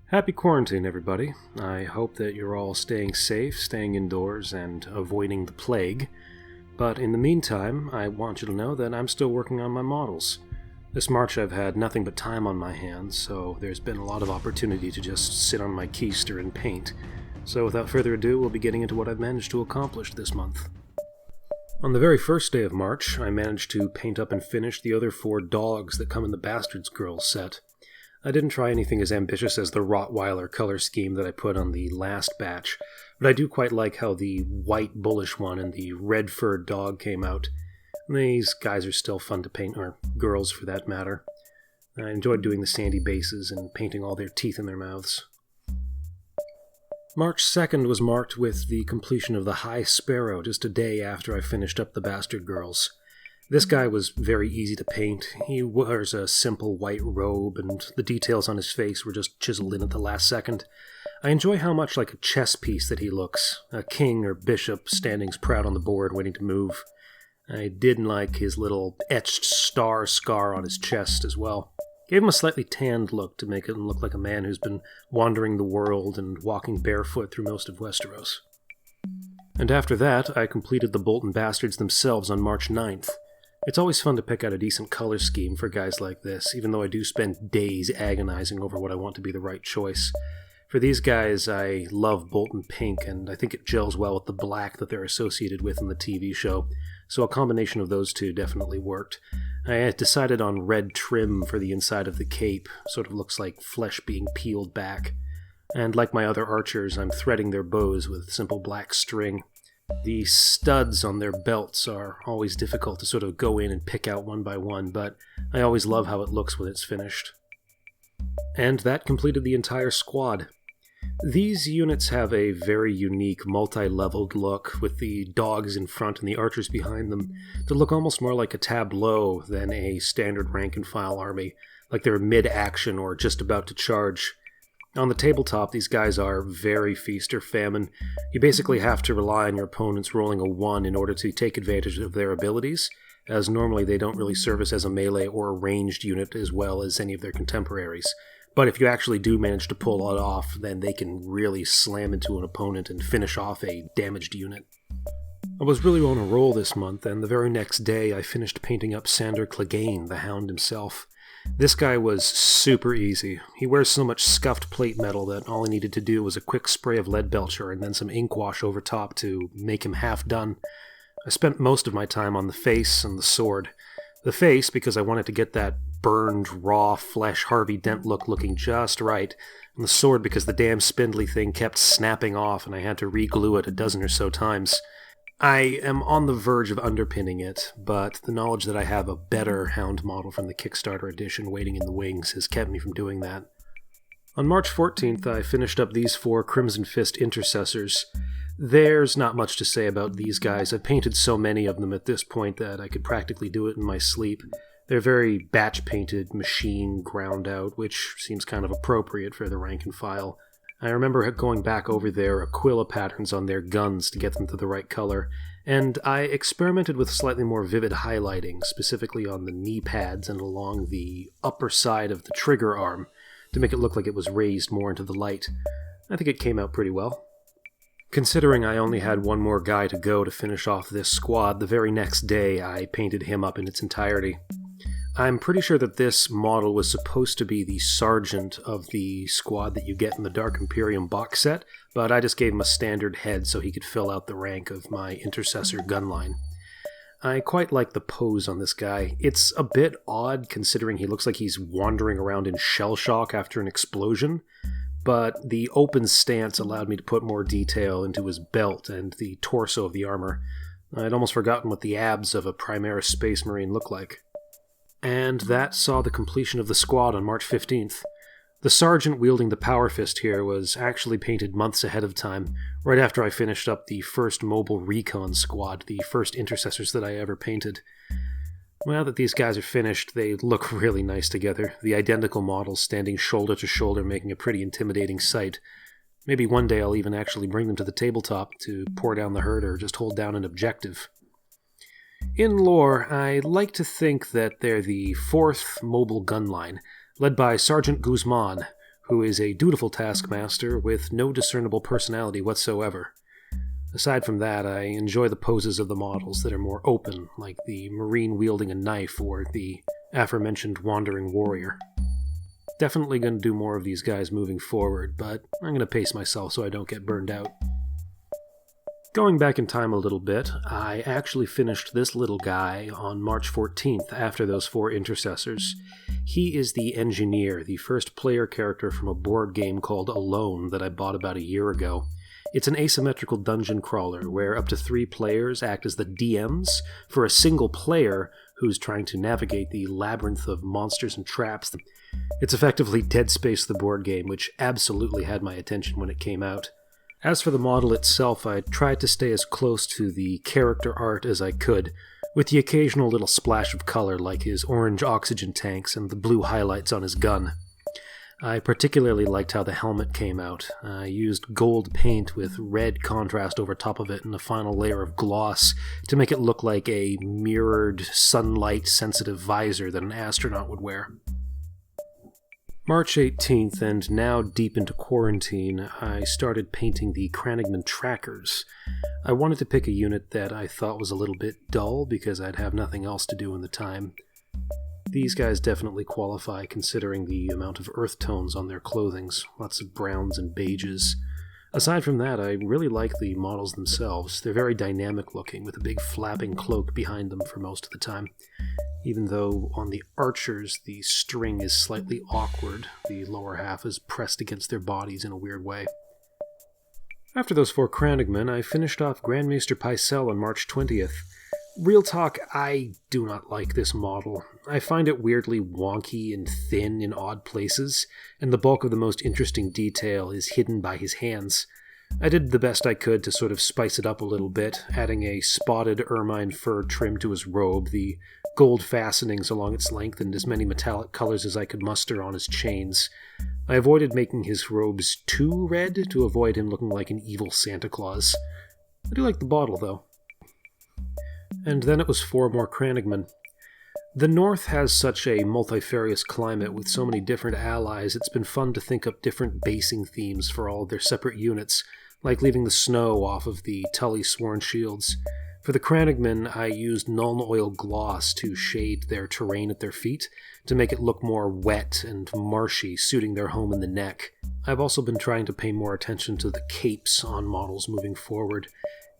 Happy quarantine, everybody. I hope that you're all staying safe, staying indoors, and avoiding the plague. But in the meantime, I want you to know that I'm still working on my models. This March I've had nothing but time on my hands, so there's been a lot of opportunity to just sit on my keister and paint. So without further ado, we'll be getting into what I've managed to accomplish this month. On the very first day of March, I managed to paint up and finish the other 4 dogs that come in the Bastards Girls set. I didn't try anything as ambitious as the Rottweiler color scheme that I put on the last batch, but I do quite like how the white bullish one and the red furred dog came out. These guys are still fun to paint, or girls for that matter. I enjoyed doing the sandy bases and painting all their teeth in their mouths. March 2nd was marked with the completion of the High Sparrow just a day after I finished up the Bastard Girls. This guy was very easy to paint. He wears a simple white robe, and the details on his face were just chiseled in at the last second. I enjoy how much like a chess piece that he looks, a king or bishop standing proud on the board waiting to move. I did like his little etched star scar on his chest as well. Gave him a slightly tanned look to make him look like a man who's been wandering the world and walking barefoot through most of Westeros. And after that, I completed the Bolton Bastards themselves on March 9th. It's always fun to pick out a decent color scheme for guys like this, even though I do spend days agonizing over what I want to be the right choice. For these guys, I love Bolton pink, and I think it gels well with the black that they're associated with in the TV show, so a combination of those two definitely worked. I had decided on red trim for the inside of the cape, sort of looks like flesh being peeled back. And like my other archers, I'm threading their bows with simple black string. The studs on their belts are always difficult to sort of go in and pick out one by one, but I always love how it looks when it's finished. And that completed the entire squad. These units have a very unique multi-leveled look, with the dogs in front and the archers behind them, that look almost more like a tableau than a standard rank-and-file army, like they're mid-action or just about to charge. On the tabletop, these guys are very feast or famine. You basically have to rely on your opponents rolling a 1 in order to take advantage of their abilities, as normally they don't really service as a melee or a ranged unit as well as any of their contemporaries. But if you actually do manage to pull it off, then they can really slam into an opponent and finish off a damaged unit. I was really on a roll this month, and the very next day I finished painting up Sandor Clegane, the Hound himself. This guy was super easy. He wears so much scuffed plate metal that all I needed to do was a quick spray of lead belcher and then some ink wash over top to make him half done. I spent most of my time on the face and the sword. The face because I wanted to get that burned, raw flesh Harvey Dent look looking just right, and the sword because the damn spindly thing kept snapping off and I had to re-glue it a dozen or so times. I am on the verge of underpinning it, but the knowledge that I have a better Hound model from the Kickstarter edition waiting in the wings has kept me from doing that. On March 14th, I finished up these 4 Crimson Fist Intercessors. There's not much to say about these guys. I've painted so many of them at this point that I could practically do it in my sleep. They're very batch-painted, machine ground out, which seems kind of appropriate for the rank and file. I remember going back over their Aquila patterns on their guns to get them to the right color, and I experimented with slightly more vivid highlighting, specifically on the knee pads and along the upper side of the trigger arm, to make it look like it was raised more into the light. I think it came out pretty well. Considering I only had one more guy to go to finish off this squad, the very next day I painted him up in its entirety. I'm pretty sure that this model was supposed to be the sergeant of the squad that you get in the Dark Imperium box set, but I just gave him a standard head so he could fill out the rank of my intercessor gunline. I quite like the pose on this guy. It's a bit odd considering he looks like he's wandering around in shell shock after an explosion, but the open stance allowed me to put more detail into his belt and the torso of the armor. I'd almost forgotten what the abs of a Primaris Space Marine look like. And that saw the completion of the squad on March 15th. The sergeant wielding the power fist here was actually painted months ahead of time, right after I finished up the first mobile recon squad, the first intercessors that I ever painted. Now that these guys are finished, they look really nice together, the identical models standing shoulder to shoulder making a pretty intimidating sight. Maybe one day I'll even actually bring them to the tabletop to pour down the herd or just hold down an objective. In lore, I like to think that they're the 4th mobile gun line, led by Sergeant Guzman, who is a dutiful taskmaster with no discernible personality whatsoever. Aside from that, I enjoy the poses of the models that are more open, like the Marine wielding a knife or the aforementioned Wandering Warrior. Definitely going to do more of these guys moving forward, but I'm going to pace myself so I don't get burned out. Going back in time a little bit, I actually finished this little guy on March 14th after those 4 intercessors. He is the engineer, the first player character from a board game called Alone that I bought about a year ago. It's an asymmetrical dungeon crawler where up to 3 players act as the DMs for a single player who's trying to navigate the labyrinth of monsters and traps. It's effectively Dead Space the board game, which absolutely had my attention when it came out. As for the model itself, I tried to stay as close to the character art as I could, with the occasional little splash of color like his orange oxygen tanks and the blue highlights on his gun. I particularly liked how the helmet came out. I used gold paint with red contrast over top of it and a final layer of gloss to make it look like a mirrored, sunlight-sensitive visor that an astronaut would wear. March 18th, and now deep into quarantine, I started painting the Crannogman trackers. I wanted to pick a unit that I thought was a little bit dull because I'd have nothing else to do in the time. These guys definitely qualify considering the amount of earth tones on their clothings, lots of browns and beiges. Aside from that, I really like the models themselves. They're very dynamic looking, with a big flapping cloak behind them for most of the time. Even though on the archers the string is slightly awkward, the lower half is pressed against their bodies in a weird way. After those 4 Crannogmen, I finished off Grandmaster Pycelle on March 20th. Real talk, I do not like this model. I find it weirdly wonky and thin in odd places, and the bulk of the most interesting detail is hidden by his hands. I did the best I could to sort of spice it up a little bit, adding a spotted ermine fur trim to his robe, the gold fastenings along its length, and as many metallic colors as I could muster on his chains. I avoided making his robes too red to avoid him looking like an evil Santa Claus. I do like the bottle, though. And then it was 4 more Crannogmen. The North has such a multifarious climate with so many different allies, it's been fun to think up different basing themes for all of their separate units, like leaving the snow off of the Tully Sworn Shields. For the Crannogmen, I used Nuln Oil Gloss to shade their terrain at their feet, to make it look more wet and marshy, suiting their home in the neck. I've also been trying to pay more attention to the capes on models moving forward,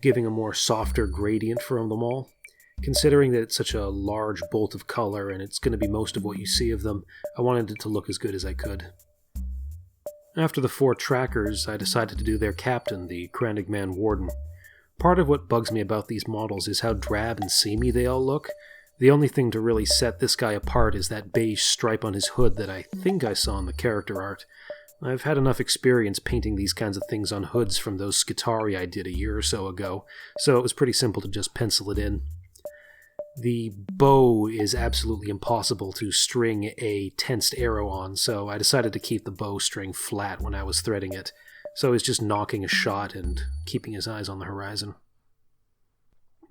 giving a more softer gradient from them all. Considering that it's such a large bolt of color and it's going to be most of what you see of them, I wanted it to look as good as I could. After the 4 trackers, I decided to do their captain, the Crannogman Warden. Part of what bugs me about these models is how drab and samey they all look. The only thing to really set this guy apart is that beige stripe on his hood that I think I saw in the character art. I've had enough experience painting these kinds of things on hoods from those Skitarii I did a year or so ago, so it was pretty simple to just pencil it in. The bow is absolutely impossible to string a tensed arrow on, so I decided to keep the bow string flat when I was threading it, so he's just knocking a shot and keeping his eyes on the horizon.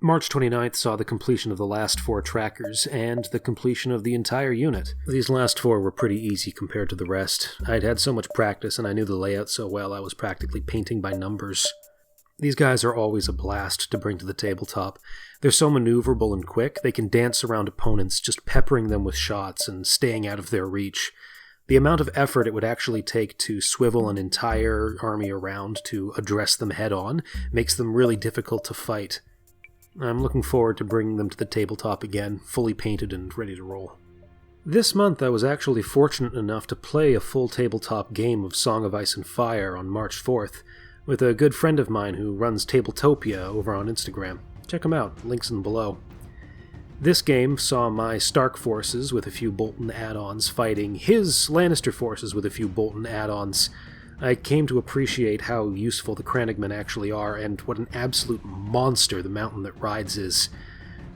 March 29th saw the completion of the last 4 trackers, and the completion of the entire unit. These last 4 were pretty easy compared to the rest. I'd had so much practice and I knew the layout so well I was practically painting by numbers. These guys are always a blast to bring to the tabletop. They're so maneuverable and quick, they can dance around opponents, just peppering them with shots and staying out of their reach. The amount of effort it would actually take to swivel an entire army around to address them head-on makes them really difficult to fight. I'm looking forward to bringing them to the tabletop again, fully painted and ready to roll. This month I was actually fortunate enough to play a full tabletop game of Song of Ice and Fire on March 4th, with a good friend of mine who runs Tabletopia over on Instagram. Check him out, links in below. This game saw my Stark forces with a few Bolton add-ons fighting his Lannister forces with a few Bolton add-ons. I came to appreciate how useful the Crannogmen actually are, and what an absolute monster the mountain that rides is.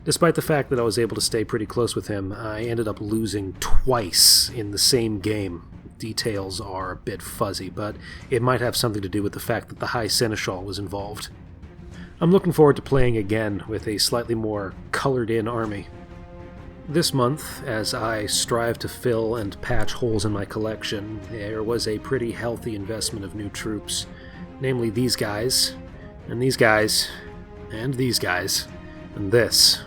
Despite the fact that I was able to stay pretty close with him, I ended up losing twice in the same game. Details are a bit fuzzy, but it might have something to do with the fact that the High Seneschal was involved. I'm looking forward to playing again with a slightly more colored-in army. This month, as I strive to fill and patch holes in my collection, there was a pretty healthy investment of new troops, namely these guys, and these guys, and these guys, and this.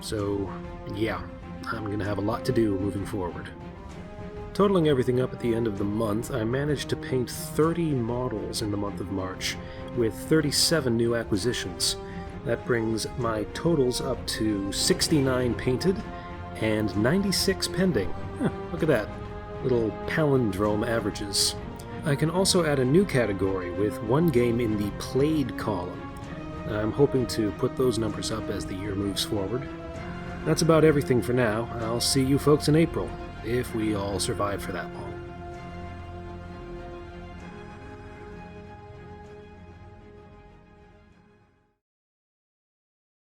So, yeah, I'm gonna have a lot to do moving forward. Totaling everything up at the end of the month, I managed to paint 30 models in the month of March, with 37 new acquisitions. That brings my totals up to 69 painted, and 96 pending. Look at that. Little palindrome averages. I can also add a new category with one game in the played column. I'm hoping to put those numbers up as the year moves forward. That's about everything for now. I'll see you folks in April, if we all survive for that long.